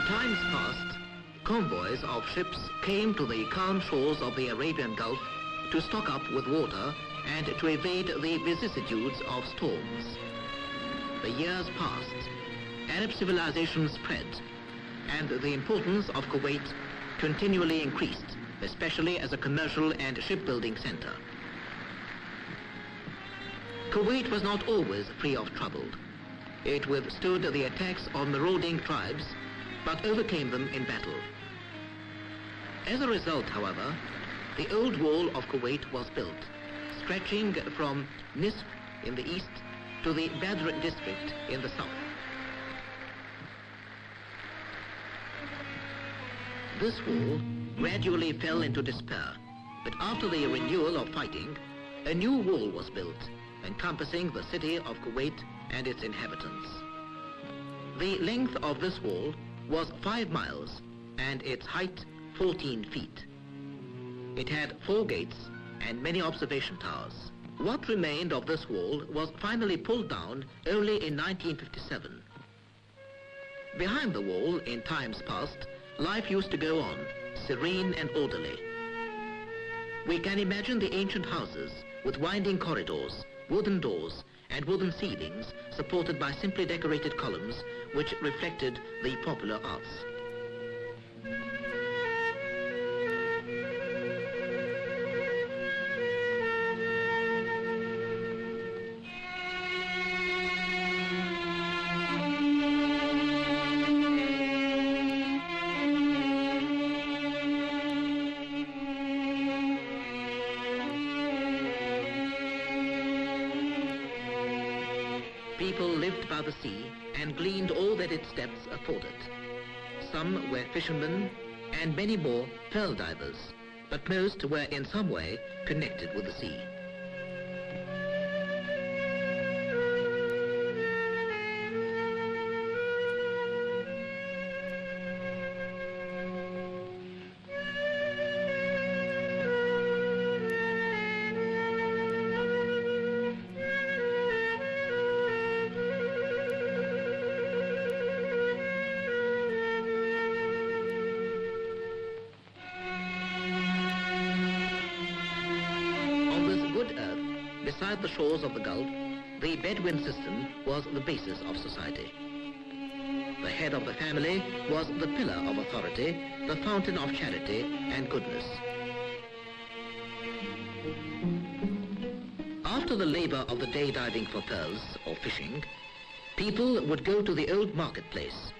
times past, convoys of ships came to the calm shores of the Arabian Gulf to stock up with water and to evade the vicissitudes of storms. The years passed, Arab civilization spread, and the importance of Kuwait continually increased, especially as a commercial and shipbuilding center. Kuwait was not always free of trouble. It withstood the attacks of marauding tribes, but overcame them in battle. As a result, however, the old wall of Kuwait was built, stretching from Nisf in the east to the Badr district in the south. This wall gradually fell into despair, but after the renewal of fighting, a new wall was built, encompassing the city of Kuwait and its inhabitants. The length of this wall was 5 miles and its height 14 feet. It had 4 gates and many observation towers. What remained of this wall was finally pulled down only in 1957. Behind the wall, in times past, life used to go on, serene and orderly. We can imagine the ancient houses with winding corridors, wooden doors, and wooden ceilings supported by simply decorated columns which reflected the popular arts. People lived by the sea and gleaned all that its depths afforded. Some were fishermen and many more pearl divers, but most were in some way connected with the sea. Beside the shores of the Gulf, the Bedouin system was the basis of society. The head of the family was the pillar of authority, the fountain of charity and goodness. After the labor of the day diving for pearls or fishing, people would go to the old marketplace.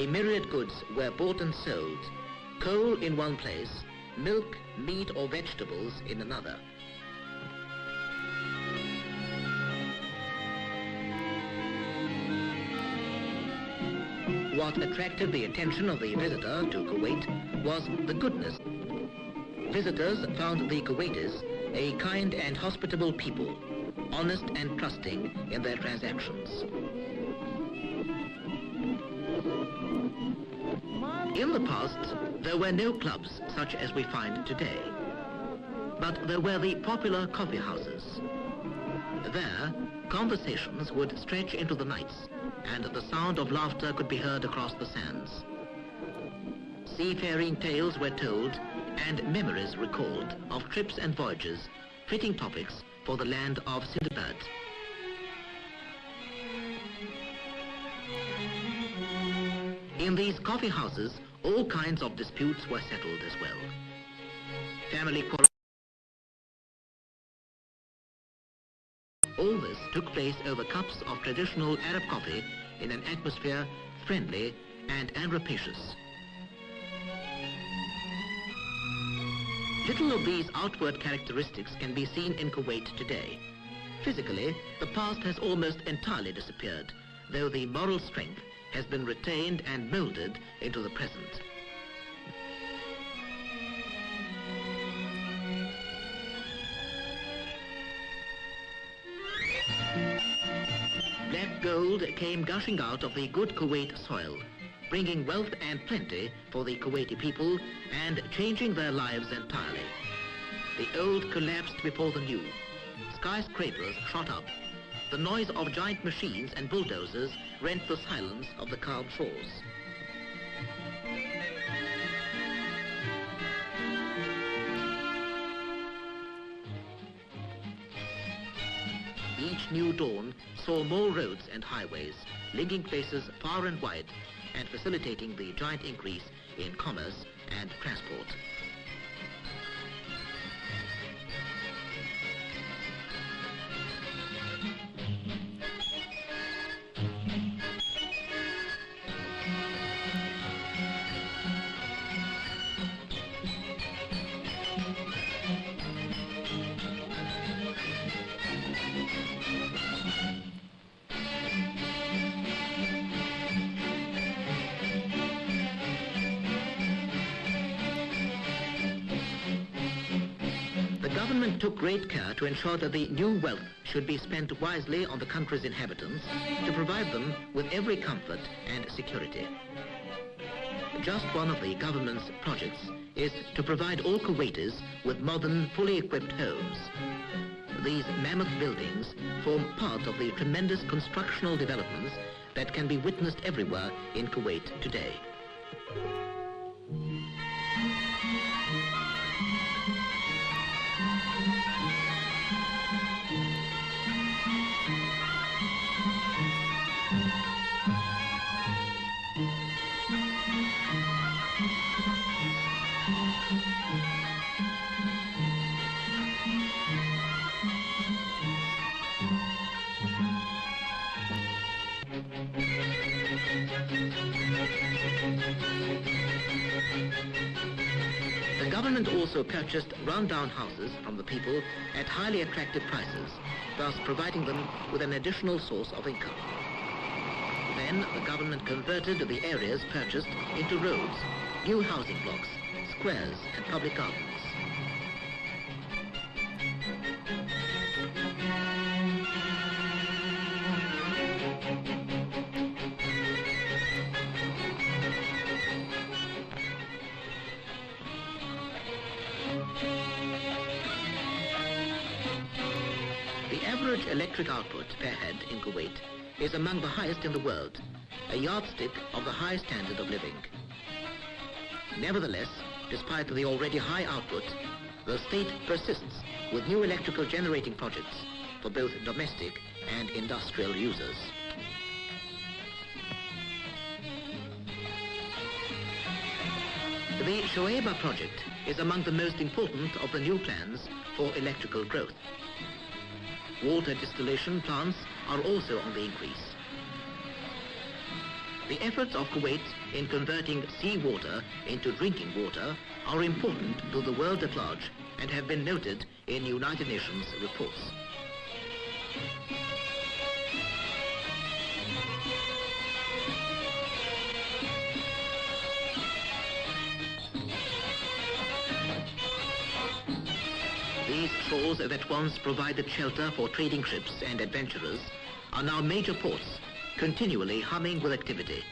Myriad goods were bought and sold, coal in one place, milk, meat or vegetables in another. What attracted the attention of the visitor to Kuwait was the goodness. Visitors found the Kuwaitis a kind and hospitable people, honest and trusting in their transactions. In the past, there were no clubs such as we find today, but there were the popular coffee houses. There, conversations would stretch into the nights, and the sound of laughter could be heard across the sands. Seafaring tales were told, and memories recalled of trips and voyages, fitting topics for the land of Sindbad. In these coffee houses, all kinds of disputes were settled as well. Family quarrels. All this took place over cups of traditional Arab coffee in an atmosphere friendly and rapacious. Little of these outward characteristics can be seen in Kuwait today. Physically, the past has almost entirely disappeared, though the moral strength has been retained and molded into the present. Black gold came gushing out of the good Kuwait soil, bringing wealth and plenty for the Kuwaiti people and changing their lives entirely. The old collapsed before the new. Skyscrapers shot up. The noise of giant machines and bulldozers rent the silence of the calm shores. Each new dawn saw more roads and highways, linking places far and wide and facilitating the giant increase in commerce and transport. The government took great care to ensure that the new wealth should be spent wisely on the country's inhabitants to provide them with every comfort and security. Just one of the government's projects is to provide all Kuwaitis with modern, fully equipped homes. These mammoth buildings form part of the tremendous constructional developments that can be witnessed everywhere in Kuwait today. The government also purchased run-down houses from the people at highly attractive prices, thus providing them with an additional source of income. Then the government converted the areas purchased into roads, new housing blocks, squares and public gardens. The average electric output per head in Kuwait is among the highest in the world, a yardstick of the high standard of living. Nevertheless, despite the already high output, the state persists with new electrical generating projects for both domestic and industrial users. The Shoaiba project is among the most important of the new plans for electrical growth. Water distillation plants are also on the increase. The efforts of Kuwait in converting seawater into drinking water are important to the world at large and have been noted in United Nations reports. These shores that once provided shelter for trading ships and adventurers are now major ports, continually humming with activity.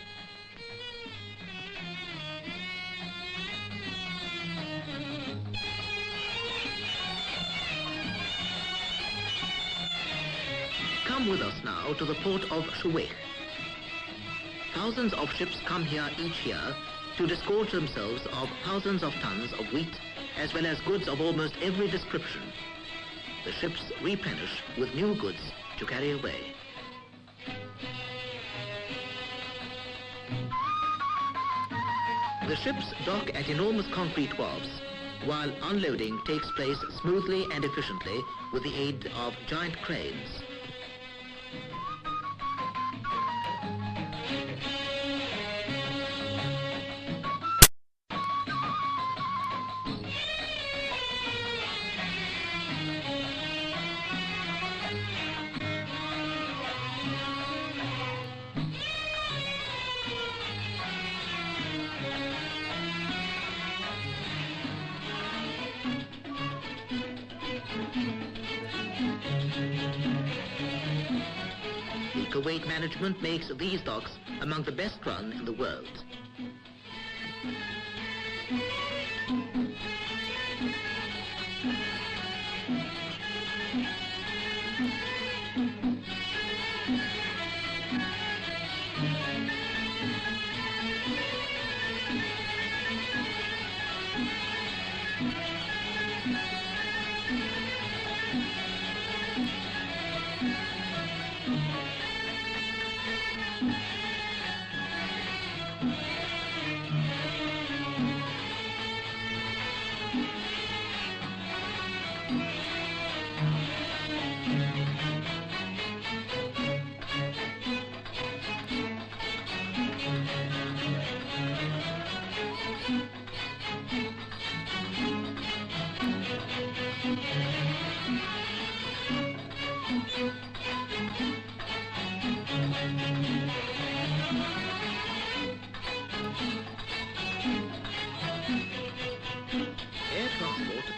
Come with us now to the port of Shoaiba. Thousands of ships come here each year to disgorge themselves of thousands of tons of wheat as well as goods of almost every description. The ships replenish with new goods to carry away. The ships dock at enormous concrete wharves, while unloading takes place smoothly and efficiently with the aid of giant cranes. Kuwait management makes these docks among the best run in the world.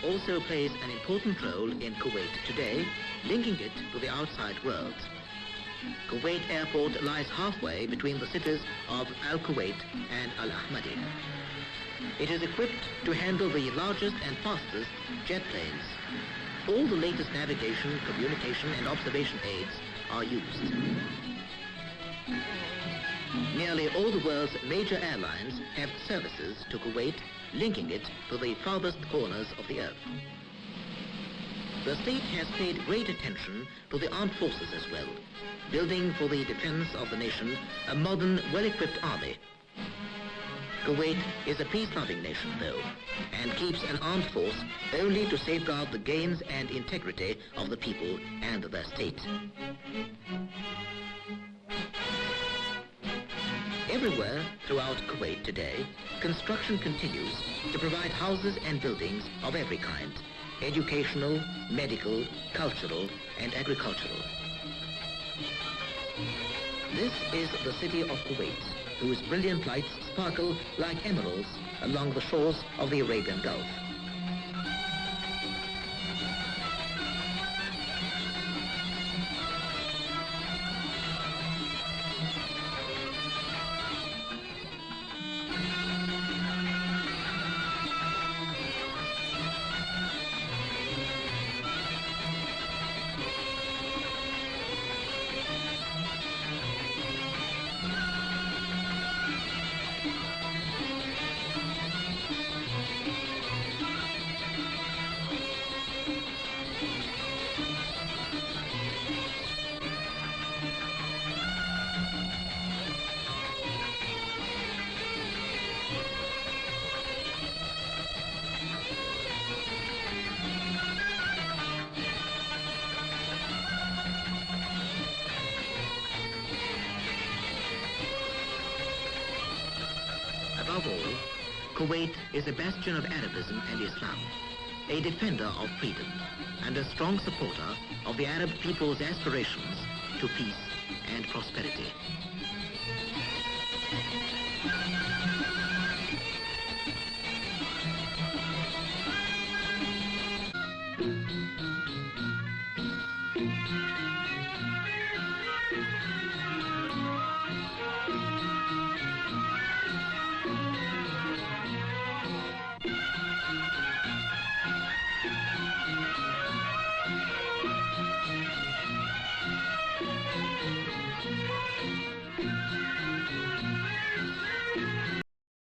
Also plays an important role in Kuwait today, linking it to the outside world. Kuwait Airport lies halfway between the cities of Al-Kuwait and Al-Ahmadi. It is equipped to handle the largest and fastest jet planes. All the latest navigation, communication and observation aids are used. Nearly all the world's major airlines have services to Kuwait, linking it to the farthest corners of the earth. The state has paid great attention to the armed forces as well, building for the defense of the nation a modern, well-equipped army. Kuwait is a peace-loving nation, though, and keeps an armed force only to safeguard the gains and integrity of the people and their state. Everywhere throughout Kuwait today, construction continues to provide houses and buildings of every kind, educational, medical, cultural, and agricultural. This is the city of Kuwait, whose brilliant lights sparkle like emeralds along the shores of the Arabian Gulf. Above all, Kuwait is a bastion of Arabism and Islam, a defender of freedom, and a strong supporter of the Arab people's aspirations to peace and prosperity.